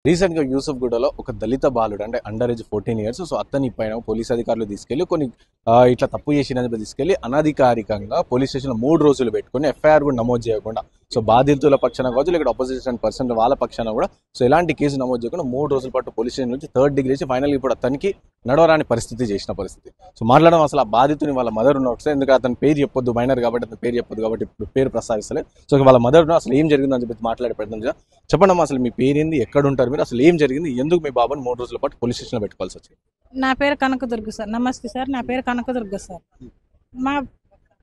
Recent గా యూసుఫ్ గూడలో ఒక దళిత బాలుడు అంటే అండర్ ఏజ్ 14 years సో అతని పైన పోలీస్ అధికారులు తీసుకెళ్లి కొన్ని ఇట్లా తప్పు చేసిన తీసుకెళ్లి అనధికారికంగా పోలీస్ స్టేషన్ 3 రోజులు పెట్టుకుని ఎఫ్ఐఆర్ కూడా నమోదు చేయకుండా సో బాధితుల పక్షాన కావచ్చు ఇక్కడ అపోజిషన్ పర్సన్ వాళ్ళ పక్షాన కూడా సో ఎలాంటి కేసు నమోదు చేయకుండా 3 రోజుల పాటు పోలీస్ స్టేషన్ నుంచి 3rd డిగ్రీ ఫైనల్ ఇప్పుడు అతనికి నడవరాని పరిస్థితి చేసిన పరిస్థితి. సో మాట్లాడడం అసలు ఆ బాధితుని వాళ్ళ మదర్ ఉన్న ఒకసారి ఎందుకంటే అతని పేరు చెప్పొద్దు మైనర్ కాబట్టి అతని పేరు చెప్పొద్దు కాబట్టి ఇప్పుడు పేరు ప్రస్తావిస్తలేదు. సో వాళ్ళ మదర్ అసలు ఏం జరిగిందని చెప్పి మాట్లాడే ప్రయత్నం చేద్దాం. చెప్పండి అసలు మీ పేరేంది, ఎక్కడ ఉంటారు మీరు, అసలు ఏం జరిగింది, ఎందుకు మీ బాబుని 3 రోజుల పాటు పోలీస్ స్టేషన్ లో పెట్టుకోవాల్సి వచ్చింది? నా పేరు కనకదుర్గ సార్. నమస్తే సార్, నా పేరు కనకదుర్గ సార్.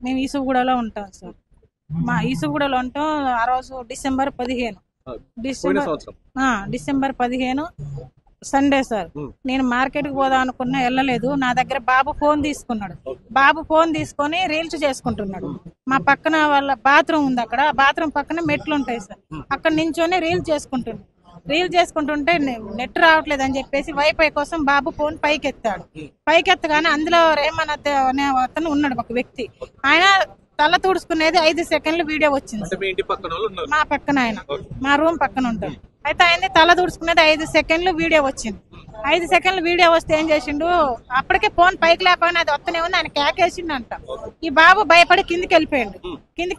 మేము ఈసుగూడలో ఉంటాం సార్. మా ఈసుగూడలో ఉంటాం. ఆ రోజు డిసెంబర్ 15 సండే సార్. నేను మార్కెట్ కి పోదాం అనుకున్నా, వెళ్ళలేదు. నా దగ్గర బాబు ఫోన్ తీసుకున్నాడు. బాబు ఫోన్ తీసుకొని రీల్స్ చేసుకుంటున్నాడు. మా పక్కన వాళ్ళ బాత్రూమ్ ఉంది, అక్కడ బాత్రూమ్ పక్కన మెట్లు ఉంటాయి సార్. అక్కడ నించొని రీల్స్ చేసుకుంటుంటే నెట్ రావట్లేదు అని చెప్పేసి వైఫై కోసం బాబు ఫోన్ పైకెత్తగానే అందులో రేమన్ అనే అతను ఉన్నాడు, ఒక వ్యక్తి. ఆయన తల తుడుచుకునేది 5 సెకండ్లు వీడియో వచ్చింది. మా పక్కన ఆయన మా రూమ్ పక్కన ఉంటాడు. అయితే ఆయన తల తుడుచుకునేది 5 సెకండ్లు వీడియో వచ్చింది. 5 సెకండ్లు వీడియో వస్తే ఏం చేసిండు, అప్పటికే ఫోన్ పైకి లేకపోయినా అది వస్తూనే ఉంది. ఆయన కేకేసిండంట. ఈ బాబు భయపడి కిందికి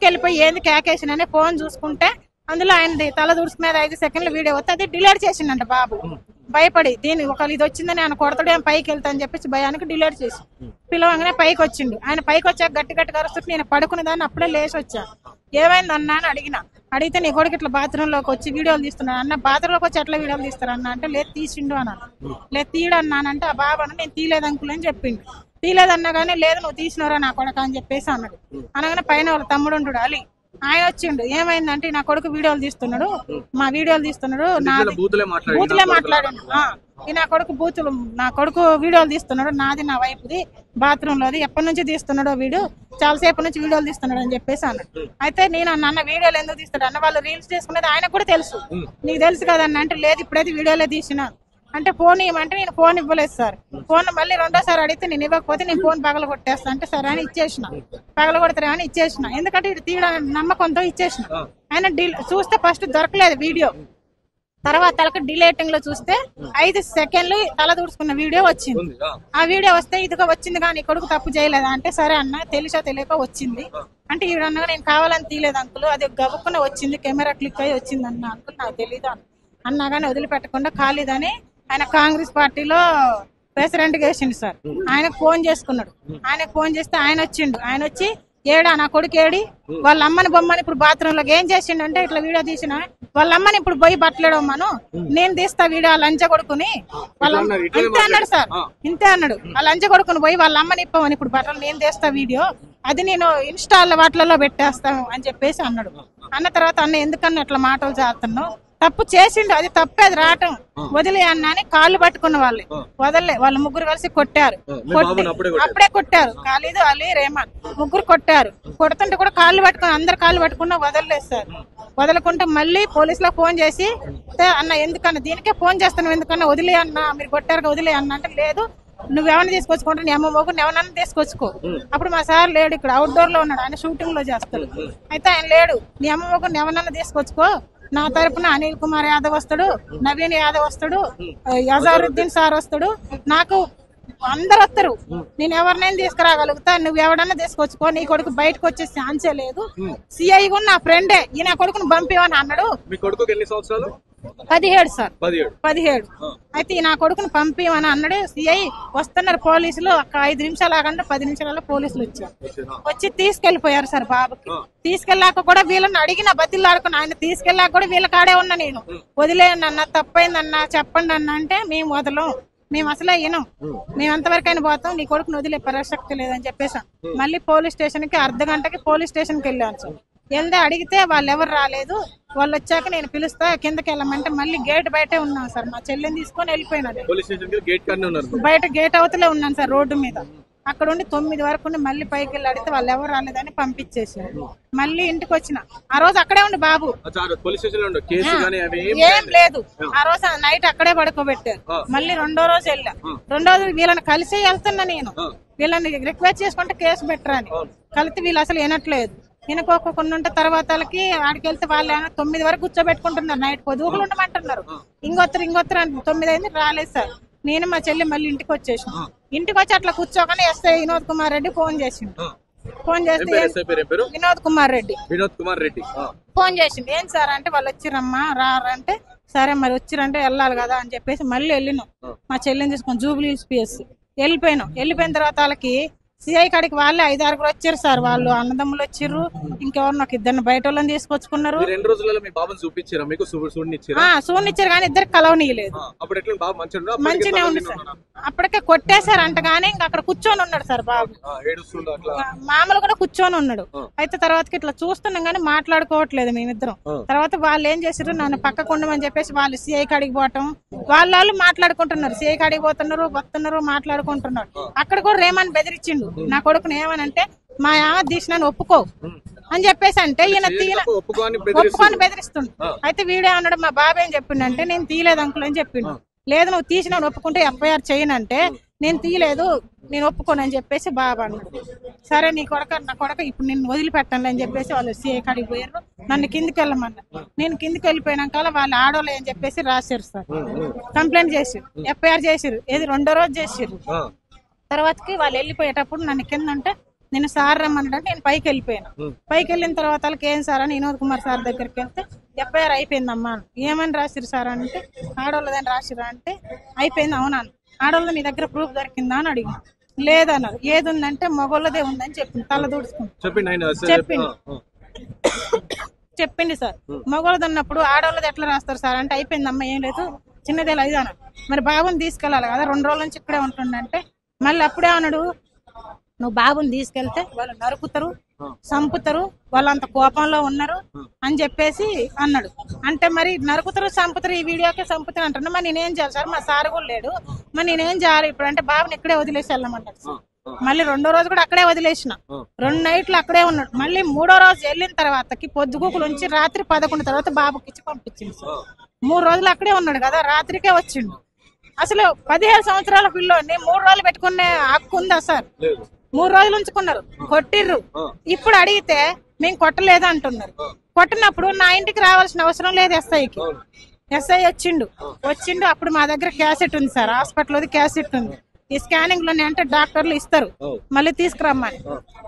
వెళ్ళిపోయి ఏంది కేకేసిండని ఫోన్ చూసుకుంటే అందులో ఆయనది తల తుడుచుకునేది 5 సెకండ్లు వీడియో వస్తే అది డిలీట్ చేసిండంట బాబు. భయపడి దీని ఒకళ్ళు ఇది వచ్చిందని ఆయన కొడతాడు, ఏం పైకి వెళ్తా అని చెప్పేసి భయానికి డిలీట్ చేసి పిలవగానే పైకి వచ్చిండు. ఆయన పైకి వచ్చాక గట్టి కరుస్తుంటే నేను పడుకునే దాన్ని అప్పుడే లేచి వచ్చా. ఏమైంది అన్నా అని అడిగితే నీ కొడుకు ఇట్లా బాత్రూమ్ లోకి వచ్చి వీడియోలు తీస్తున్నాడు అన్న. బాత్రూమ్ లోకి వచ్చి ఎట్లా వీడియోలు తీస్తారు అన్న అంటే లేదు తీసిండు అన్నాను. లేదు తీయడు అన్నానంటే ఆ బాబు అన్న నేను తీయలేదు అంకుల్ అని చెప్పిండు. తీయలేదన్నా కానీ లేదు నువ్వు తీసినవరా నా కొడుకు అని చెప్పేసి అన్నాడు. అనగానే పైన వాళ్ళ తమ్ముడు ఉంటాడు అలీ, ఆయన వచ్చిండు. ఏమైందంటే నా కొడుకు వీడియోలు తీస్తున్నాడు, మా వీడియోలు తీస్తున్నాడు, బూతులే మాట్లాడాడు. నా కొడుకు వీడియోలు తీస్తున్నాడు, నాది నా వైపుది బాత్రూమ్ లోది, ఎప్పటి నుంచి తీస్తున్నాడో వీడు చాలాసేపు నుంచి వీడియోలు తీస్తున్నాడు అని చెప్పేసి అన్నాడు. అయితే నేను అన్న వీడియోలు ఎందుకు తీస్తాడు అన్న, వాళ్ళు రీల్స్ చేసుకునేది ఆయనకు కూడా తెలుసు, నీకు తెలుసు కదన్న అంటే లేదు ఇప్పుడైతే వీడియోలే తీసిన అంటే ఫోన్ ఇవ్వమంటే నేను ఫోన్ ఇవ్వలేదు సార్. ఫోన్ మళ్ళీ 2వ సారి అడిగితే నేను ఇవ్వకపోతే నేను ఫోన్ పగల కొట్టేస్తా అంటే సరే అని ఇచ్చేసిన. పగల కొడతారా అని ఇచ్చేసిన, ఎందుకంటే ఇది తీయడానికి నమ్మకంతో ఇచ్చేసిన. ఆయన చూస్తే ఫస్ట్ దొరకలేదు వీడియో, తర్వాత డిలేటింగ్ లో చూస్తే 5 సెకండ్లు తల దూడుచుకున్న వీడియో వచ్చింది. ఆ వీడియో వస్తే ఇదిగా వచ్చింది కానీ కొడుకు తప్పు చేయలేదా అంటే సరే అన్న తెలిసా తెలియక వచ్చింది అంటే ఈవిడన్నగా నేను కావాలని తీయలేదు అంకుల్, అది గబుక్కున వచ్చింది, కెమెరా క్లిక్ అయ్యి వచ్చింది అన్న అంకుల్ నాకు తెలీదు అన్నా కానీ వదిలిపెట్టకుండా ఖాళీదని ఆయన కాంగ్రెస్ పార్టీలో ప్రెసిడెంట్ గా వేసిండు సార్. ఆయనకు ఫోన్ చేసుకున్నాడు. ఆయనకు ఫోన్ చేస్తే ఆయన వచ్చిండు. ఆయన వచ్చి ఏడా నా కొడుకు ఏడి, వాళ్ళ అమ్మని బొమ్మని ఇప్పుడు బాత్రూమ్ లోకి ఏం చేసిండు అంటే ఇట్లా వీడియో తీసిన వాళ్ళ అమ్మని ఇప్పుడు పోయి బట్టలేడమ్మను నేను తీస్తా వీడియో లంచ కొడుకుని ఇంతే అన్నాడు సార్. ఇంతే అన్నాడు, ఆ లంచ కొడుకుని పోయి వాళ్ళ అమ్మని ఇప్పమని ఇప్పుడు బట్టలు నేను తీస్తా వీడియో, అది నేను ఇన్స్టాల్ వాటిలలో పెట్టేస్తాను అని చెప్పేసి అన్నాడు. అన్న తర్వాత అన్న ఎందుకన్నా అట్లా మాటలు చేస్తున్నావు, తప్పు చేసిండు, అది తప్పేది రావటం వదిలే అన్న అని కాళ్ళు పట్టుకున్న వదలలే. వాళ్ళు ముగ్గురు కలిసి కొట్టారు, అప్పుడే కొట్టారు. ఖాళీదు అలీ రేమాన్ ముగ్గురు కొట్టారు. కొడుతుంటే కూడా కాళ్ళు పట్టుకుని అందరు కాళ్ళు పట్టుకున్నా వదలలేదు సార్. వదలకుంటే మళ్ళీ పోలీసులకు ఫోన్ చేసి అన్న ఎందుకన్నా దీనికే ఫోన్ చేస్తాను ఎందుకన్నా వదిలే అన్న, మీరు కొట్టారు వదిలే అన్న అంటే లేదు నువ్వెవరిని తీసుకొచ్చుకుంటా నీ అమ్మ మొగ్గు ఎవరన్నా తీసుకొచ్చుకో. అప్పుడు మా సార్ లేడు, ఇక్కడ అవుట్డోర్ లో ఉన్నాడు, ఆయన షూటింగ్ లో చేస్తాడు. అయితే ఆయన లేడు, నీ అమ్మ మొగ్గుని ఎవరన్నా తీసుకొచ్చుకో, నా తరపున అనిల్ కుమార్ యాదవ్ వస్తాడు, నవీన్ యాదవ్ వస్తాడు, యజారుద్దీన్ సార్ వస్తాడు, నాకు అందరు వస్తారు, నేను ఎవరినైనా తీసుకురాగలుగుతా, నువ్వు ఎవడన్నా తీసుకొచ్చుకో, నీ కొడుకు బయటకు వచ్చే ఛాన్సే లేదు, సిఐ కూడా నా ఫ్రెండే, ఈయన కొడుకును పంపివని అన్నాడు. 17 సార్, 17. అయితే నా కొడుకును పంపివని అన్నాడు. సిఐ వస్తున్నారు పోలీసులు, 5 నిమిషాలు ఆగండి 10 నిమిషాలలో పోలీసులు వచ్చి తీసుకెళ్లిపోయారు సార్. బాబుకి తీసుకెళ్ళాక కూడా వీళ్ళని అడిగిన బతిల్లు ఆడుకున్నా, ఆయన తీసుకెళ్ళాక కూడా వీళ్ళ కాడే ఉన్నా నేను, వదిలేయండి అన్న తప్పైందన్నా చెప్పండి అన్న అంటే మేము వదలం, మేము అసలే వినం, మేము ఎంతవరకైనా పోతాం, నీ కొడుకును వదిలే ప్రసక్తి లేదని చెప్పేసాం. మళ్ళీ పోలీస్ స్టేషన్ కి 1/2 గంటకి పోలీస్ స్టేషన్ కి వెళ్ళాను సార్. వెళ్తే అడిగితే వాళ్ళు ఎవరు రాలేదు, వాళ్ళు వచ్చాక నేను పిలుస్తా కిందకి వెళ్ళమంటే మళ్ళీ గేట్ బయటే ఉన్నాను సార్. మా చెల్లెని తీసుకొని వెళ్ళిపోయినాను, బయట గేట్ అవతలే ఉన్నాను సార్ రోడ్డు మీద. అక్కడ ఉండి 9 వరకు ఉండి మళ్ళీ పైకి వెళ్ళి అడిగితే వాళ్ళు ఎవరు రాలేదని పంపించేసారు. మళ్ళీ ఇంటికి వచ్చిన ఆ రోజు అక్కడే ఉండి బాబు ఏం లేదు, ఆ రోజు నైట్ అక్కడే పడుకోబెట్టారు. మళ్ళీ 2వ రోజు వెళ్ళా, 2వ రోజు వీళ్ళని కలిసి వెళ్తున్నా నేను, వీళ్ళని రిక్వెస్ట్ చేసుకుంటే కేసు పెట్టరని కలిసి వీళ్ళు అసలు వినట్లేదు. వినుకోకుండా ఉంటే తర్వాతకి ఆడికి వెళ్తే వాళ్ళు 9 వరకు కూర్చోబెట్టుకుంటున్నారు, నైట్ పొదుగులు ఉండమంటున్నారు. ఇంకొత్తరు అంటే 9 అయింది, రాలేదు సార్. నేను మా చెల్లి మళ్ళీ ఇంటికి వచ్చేసాం. ఇంటికి వచ్చి అట్లా కూర్చోగానే ఎస్ఐ వినోద్ కుమార్ రెడ్డి ఫోన్ చేసిండు. ఫోన్ చేస్తే వినోద్ కుమార్ రెడ్డి ఫోన్ చేసిండు. ఏం సార్ అంటే వాళ్ళు వచ్చిరమ్మా రారంటే, సరే మరి వచ్చిరంటే వెళ్ళాలి కదా అని చెప్పేసి మళ్ళీ వెళ్ళినాం. మా చెల్లిని తీసుకొని జూబ్లీ హిల్స్ పిఎస్ వెళ్ళిపోయిన తర్వాత వాళ్ళకి సిఐ కాడికి వాళ్ళే 5-6 వచ్చారు సార్. వాళ్ళు అన్నదమ్ములు వచ్చిర్రు, ఇంకెవరు నాకు 2 బయట వాళ్ళని తీసుకొచ్చుకున్నారు. 2 రోజులలో మీ బాబుని చూపించారా మీకు? చూడనిచ్చారు కానీ ఇద్దరు కలవనీయలేదు. మంచిగానే ఉంది సార్. అప్పటికే కొట్టేశారు అంట కానీ ఇంకా అక్కడ కూర్చొని ఉన్నాడు సార్ బాబు, మామూలు కూడా కూర్చొని ఉన్నాడు. అయితే తర్వాతకి ఇట్లా చూస్తున్నాం కానీ మాట్లాడుకోవట్లేదు మేమిద్దరం. తర్వాత వాళ్ళు ఏం చేశారు, నన్ను పక్కకు ఉండమని చెప్పేసి వాళ్ళు సిఐ కాడికి పోవటం, వాళ్ళు మాట్లాడుకుంటున్నారు. సిఐ కాడికి వస్తున్నారు మాట్లాడుకుంటున్నారు. అక్కడ కూడా రేమని బెదిరించిండు నా కొడుకుని. ఏమనంటే మా దీక్ష ఒప్పుకో అని చెప్పేసి అంటే ఈయన ఒప్పుకొని బెదిరిస్తుండు. అయితే వీడే అన్నాడు, మా బాబు ఏం చెప్పిండంటే నేను తీయలేదు అంకుల్ అని చెప్పిండు. లేదు నువ్వు తీసిన ఒప్పుకుంటే ఎఫ్ఐఆర్ చేయనంటే నేను తీయలేదు, నేను ఒప్పుకోను అని చెప్పేసి బాబు అన్నాడు. సరే నా కొడక ఇప్పుడు నేను వదిలిపెట్టాను అని చెప్పేసి వాళ్ళు సిఐ కాడికి పోయారు. నన్ను కిందికి వెళ్ళమన్నారు. నేను కిందికి వెళ్ళిపోయినాక వాళ్ళు ఆడోళ్ళు అని చెప్పేసి రాశారు సార్, కంప్లైంట్ చేసిరు, ఎఫ్ఐఆర్ చేసిరు. ఏది 2వ రోజు చేసిరు. తర్వాతకి వాళ్ళు వెళ్ళిపోయేటప్పుడు నన్ను కింద అంటే నేను సార్ రమ్మన్నాడు. నేను పైకి వెళ్ళిపోయాను. పైకి వెళ్ళిన తర్వాత వాళ్ళకి ఏం సార్ అని వినోద్ కుమార్ సార్ దగ్గరికి వెళ్తే ఎఫ్ఐఆర్ అయిపోయిందమ్మా. ఏమని రాసిరు సార్ అంటే ఆడోళ్ళదని రాసిరా అంటే అయిపోయింది. అవునాను. ఆడోళ్ళ మీ దగ్గర ప్రూఫ్ దొరికిందా అని అడిగి లేదన్నారు. ఏది ఉందంటే మగోళ్ళదే ఉందని చెప్పింది. తల దూడుచుకుంది చెప్పింది సార్. మగోళ్ళది ఉన్నప్పుడు ఆడోళ్ళది ఎట్లా రాస్తారు సార్ అంటే అయిపోయిందమ్మా, ఏం లేదు చిన్నదే 5 అన్నారు. మరి బాబుని తీసుకెళ్ళాలి కదా, 2 రోజుల నుంచి ఇక్కడే ఉంటుండంటే మళ్ళీ అప్పుడే అన్నాడు, నువ్వు బాబుని తీసుకెళ్తే వాళ్ళు నరుకుతారు, చంపుతారు, వాళ్ళంత కోపంలో ఉన్నారు అని చెప్పేసి అన్నాడు. అంటే మరి నరుకుతారు చంపుతారు, ఈ వీడియోకే చంపుతారు అంటున్నా. మరి నేనేం చేయాలి సార్, మా సార్ కూడా లేడు, మరి నేనేం చేయాలి ఇప్పుడు అంటే బాబుని ఇక్కడే వదిలేసి వెళ్ళమన్నాడు సార్. మళ్ళీ 2వ రోజు కూడా అక్కడే వదిలేసిన. 2 నైట్లు అక్కడే ఉన్నాడు. మళ్ళీ 3వ రోజు వెళ్ళిన తర్వాతకి పొద్దుగూకులు ఉంచి రాత్రి 11 తర్వాత బాబుకి ఇచ్చి పంపించింది సార్. 3 రోజులు అక్కడే ఉన్నాడు కదా, రాత్రికే వచ్చిండు. అసలు 17 సంవత్సరాల పిల్లోని 3 రోజులు పెట్టుకునే హక్కు ఉందా సార్? 3 రోజులు ఉంచుకున్నారు, కొట్టిర్రు. ఇప్పుడు అడిగితే మేము కొట్టలేదు అంటున్నారు. కొట్టినప్పుడు నా ఇంటికి రావాల్సిన అవసరం లేదు ఎస్ఐకి. ఎస్ఐ వచ్చిండు. అప్పుడు మా దగ్గర క్యాసెట్ ఉంది సార్, హాస్పిటల్ క్యాసెట్ ఉంది. ఈ స్కానింగ్ లోనే అంటే డాక్టర్లు ఇస్తారు, మళ్ళీ తీసుకురమ్మని.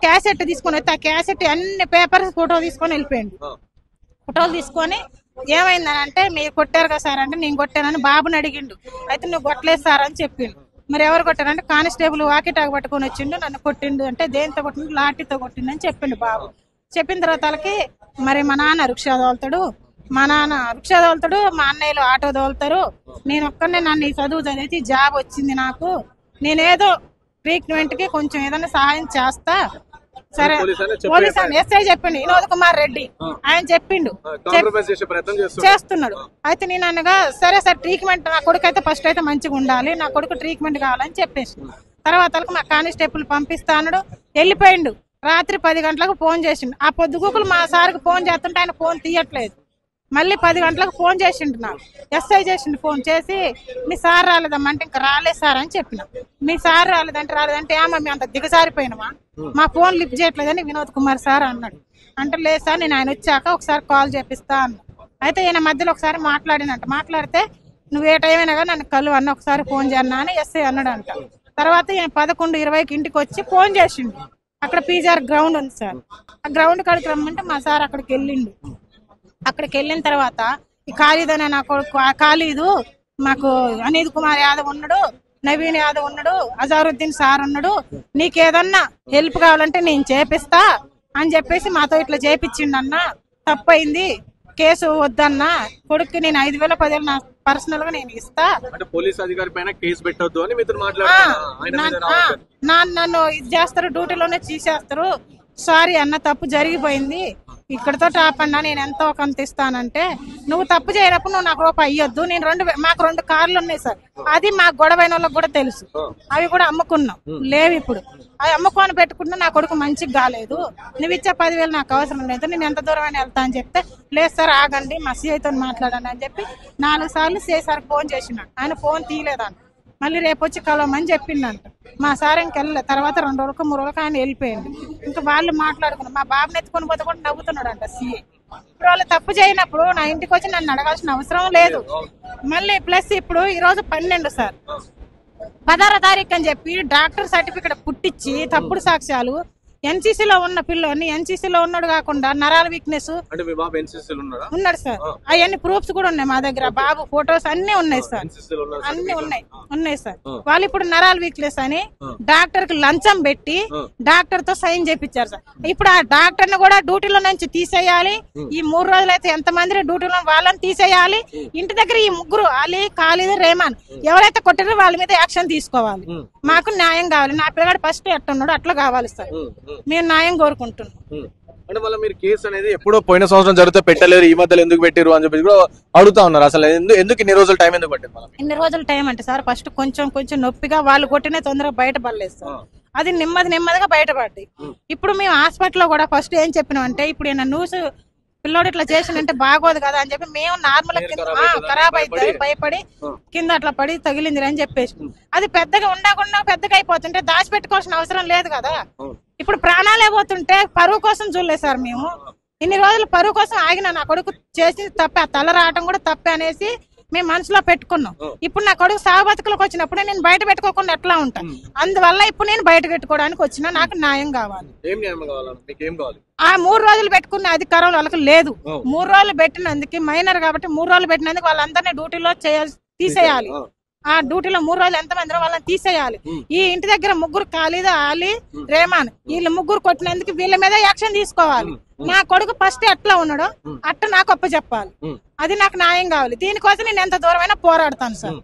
క్యాసెట్ తీసుకొని వస్తే ఆ క్యాసెట్ అన్ని పేపర్స్ ఫోటో తీసుకొని వెళ్ళిపోయింది. ఫోటోలు తీసుకొని ఏమైందని అంటే మీరు కొట్టారు కదా సార్ అంటే నేను కొట్టానని బాబుని అడిగిండు. అయితే నువ్వు కొట్టలేదు సార్ అని చెప్పిండు. మరి ఎవరు కొట్టారంటే కానిస్టేబుల్ వాకిటాకు పట్టుకొని వచ్చిండు, నన్ను కొట్టిండు అంటే దేంతో కొట్టిండు, లాఠీతో కొట్టిండు అని చెప్పిండు బాబు. చెప్పిన తర్వాత వాళ్ళకి మరి మా నాన్న రిక్షా తోలుతాడు, మా అన్నయ్యలు ఆటో తోలుతారు, నేను ఒక్కనే నన్ను ఈ చదువు చదివి జాబ్ వచ్చింది నాకు, నేనేదో ట్రీట్మెంట్ కి కొంచెం ఏదైనా సహాయం చేస్తా. సరే పోలీస్ ఎస్ఐ చెప్పిండు, వినోద్ కుమార్ రెడ్డి ఆయన చెప్పిండు చేస్తున్నాడు. అయితే నేను అనగా సరే సార్ ట్రీట్మెంట్ నా కొడుకు అయితే ఫస్ట్ అయితే మంచిగా ఉండాలి, నా కొడుకు ట్రీట్మెంట్ కావాలని చెప్పేసి తర్వాత మా కానిస్టేబుల్ పంపిస్తా అన్నాడు. వెళ్ళిపోయిండు. రాత్రి 10 గంటలకు ఫోన్ చేసిండు. ఆ పొద్దుగూకులు మా సార్కి ఫోన్ చేస్తుంటే ఆయన ఫోన్ తీయట్లేదు. మళ్ళీ 10 గంటలకు ఫోన్ చేసిండు నాకు. ఎస్ఐ చేసిండు. ఫోన్ చేసి మీ సార్ రాలేదమ్మా అంటే ఇంకా రాలేదు సార్ అని చెప్పిన. మీ సార్ రాలేదంటే ఏమో మేము అంత దిగజారిపోయినామా, మా ఫోన్ లిఫ్ట్ చేయట్లేదని వినోద్ కుమార్ సార్ అన్నాడు. అంటే లేదు సార్ నేను ఆయన వచ్చాక ఒకసారి కాల్ చేపిస్తా అన్న. అయితే ఈయన మధ్యలో ఒకసారి మాట్లాడితే నువ్వు ఏ టైం అయినా కానీ నన్ను కలు అన్న ఒకసారి ఫోన్ చేయన్నా అని ఎస్ఐ అన్నాడు అంట. తర్వాత ఈయన 11:20కి ఇంటికి వచ్చి ఫోన్ చేసిండు. అక్కడ పీజీఆర్ గ్రౌండ్ ఉంది సార్, ఆ గ్రౌండ్ కాడికి రమ్మంటే మా సార్ అక్కడికి వెళ్ళిండు. అక్కడికి వెళ్ళిన తర్వాత ఈ ఖాళీద్ అనే నా కొడుకు ఖాళీదు మాకు అనిల్ కుమార్ యాదవ్ ఉన్నాడు, నవీన్ యాదవ్ ఉన్నాడు, అజారుద్దీన్ సార్ ఉన్నాడు, నీకేదన్నా హెల్ప్ కావాలంటే నేను చేపిస్తా అని చెప్పేసి మాతో ఇట్లా చేపించిండు అన్న, తప్పైంది కేసు వద్దన్నా, కొడుక్కి నేను 5,000 10,000 నా పర్సనల్ గా నేను ఇస్తా, పోలీస్ అధికారి పైన కేసు పెట్టొద్దు అని నన్ను ఇది చేస్తారు, డ్యూటీలోనే తీసేస్తారు, సారీ అన్న తప్పు జరిగిపోయింది, ఇక్కడతో టాపన్నా నేను ఎంతో కొంత ఇస్తానంటే నువ్వు తప్పు చేయనప్పుడు నువ్వు నాకు రూపాయి ఇయ్యొద్దు, నేను మాకు 2 కార్లు ఉన్నాయి సార్, అది మా గొడవైన వాళ్ళకి కూడా తెలుసు, అవి కూడా అమ్ముకున్నాం, లేవు ఇప్పుడు అవి అమ్ముకొని పెట్టుకుంటే నా కొడుకు మంచిగా కాలేదు, నువ్వు ఇచ్చే 10,000 నాకు అవసరం లేదు, నేను ఎంత దూరమైనా వెళ్తా అని చెప్తే లేదు సార్ ఆగండి మా సిఐతో మాట్లాడండి అని చెప్పి 4 సార్లు సిఐ సార్ ఫోన్ చేసినాడు. ఆయన ఫోన్ తీయలేదంట. మళ్ళీ రేపు వచ్చి కలవమని చెప్పిందంట. మా సార్ ఇంకెళ్ళలే. తర్వాత 2 రోజులకు 3 రోజులకు ఆయన వెళ్ళిపోయింది. ఇంకా వాళ్ళు మాట్లాడుకున్నారు. మా బాబుని ఎత్తుకొని పోతే కూడా నవ్వుతున్నాడంట సీఏ. ఇప్పుడు వాళ్ళు తప్పు చేయనప్పుడు నా ఇంటికి వచ్చి నన్ను అడగాల్సిన అవసరం లేదు. మళ్ళీ ప్లస్ ఇప్పుడు ఈ రోజు 12 సార్, 16వ తారీఖు అని చెప్పి డాక్టర్ సర్టిఫికెట్ పుట్టించి తప్పుడు సాక్ష్యాలు, ఎన్సీసీలో ఉన్న పిల్లోని ఎన్సీసీలో ఉన్నాడు కాకుండా నరాల వీక్నెస్ ఉన్నాడు సార్. అవన్నీ ప్రూఫ్స్ కూడా ఉన్నాయి మా దగ్గర. బాబు ఫొటోస్ అన్ని ఉన్నాయి సార్, అన్ని ఉన్నాయి సార్. వాళ్ళు ఇప్పుడు నరాల వీక్నెస్ అని డాక్టర్ కి లంచం పెట్టి డాక్టర్ తో సైన్ చేపించారు సార్. ఇప్పుడు ఆ డాక్టర్ ని కూడా డ్యూటీలో నుంచి తీసేయాలి. ఈ 3 రోజులైతే ఎంతమంది డ్యూటీలో వాళ్ళని తీసేయాలి. ఇంటి దగ్గర ఈ ముగ్గురు అలీ, ఖాళీద్, రేమాన్ ఎవరైతే కొట్టారో వాళ్ళ మీద యాక్షన్ తీసుకోవాలి. మాకు న్యాయం కావాలి. నా పిల్లగాడు ఫస్ట్ ఎట్టున్నాడు అట్లా కావాలి సార్. మేము న్యాయం కోరుకుంటున్నాం. అంటే మళ్ళీ మీరు కేసు అనేది ఎప్పుడో పోయిన సంవత్సరం జరిగితే పెట్టలేరు, ఈ మధ్యలో ఎందుకు పెట్టారు అని చెప్పి కూడా అడుగుతా ఉన్నారు. అసలు ఎందుకు ఇన్ని రోజులు టైం ఎందుకు పట్టింది? ఇన్ని రోజులు టైం అంటే సార్ ఫస్ట్ కొంచెం నొప్పిగా వాళ్ళు కొట్టిన తొందరగా బయటపడలేదు సార్. అది నెమ్మదిగా బయటపడ్డాయి. ఇప్పుడు మేము హాస్పిటల్లో కూడా ఫస్ట్ ఏం చెప్పినాం అంటే ఇప్పుడు ఈయన న్యూస్ పిల్లోడు ఇట్లా చేసినంటే బాగోదు కదా అని చెప్పి మేము నార్మల్ ఖరాబ్ అయితే భయపడి కింద అట్లా పడి తగిలింది అని చెప్పేసి అది పెద్దగా ఉండకుండా పెద్దగా అయిపోతుంటే దాచిపెట్టుకోవాల్సిన అవసరం లేదు కదా. ఇప్పుడు ప్రాణాలే పోతుంటే పరువు కోసం చూడలేదు సార్. మేము ఇన్ని రోజులు పరువు కోసం ఆగిన నా కొడుకు చేసింది తప్పే, ఆ తల రావటం కూడా తప్పే అనేసి మేము మనసులో పెట్టుకున్నాం. ఇప్పుడు నా కొడుకు సాగు బతుకులకు వచ్చినప్పుడు నేను బయట పెట్టుకోకుండా ఎట్లా ఉంటాను. అందువల్ల ఇప్పుడు నేను బయట పెట్టుకోవడానికి వచ్చినా నాకు న్యాయం కావాలి. ఆ 3 రోజులు పెట్టుకున్న అధికారం వాళ్ళకి లేదు. 3 రోజులు పెట్టినందుకు మైనర్ కాబట్టి 3 రోజులు పెట్టినందుకు వాళ్ళందరినీ డ్యూటీలో తీసేయాలి. ఆ డ్యూటీలో 3 రోజులు ఎంతమంది వాళ్ళని తీసేయాలి. ఈ ఇంటి దగ్గర ముగ్గురు ఖాళీద్, అలీ, రేమాన్ వీళ్ళు ముగ్గురు కొట్టినందుకు వీళ్ళ మీద యాక్షన్ తీసుకోవాలి. నా కొడుకు ఫస్ట్ ఎట్లా ఉన్నాడో అట్లా నాకు అప్పచెప్పాలి. అది నాకు న్యాయం కావాలి. దీనికోసం నేను ఎంత దూరమైనా పోరాడతాను సార్.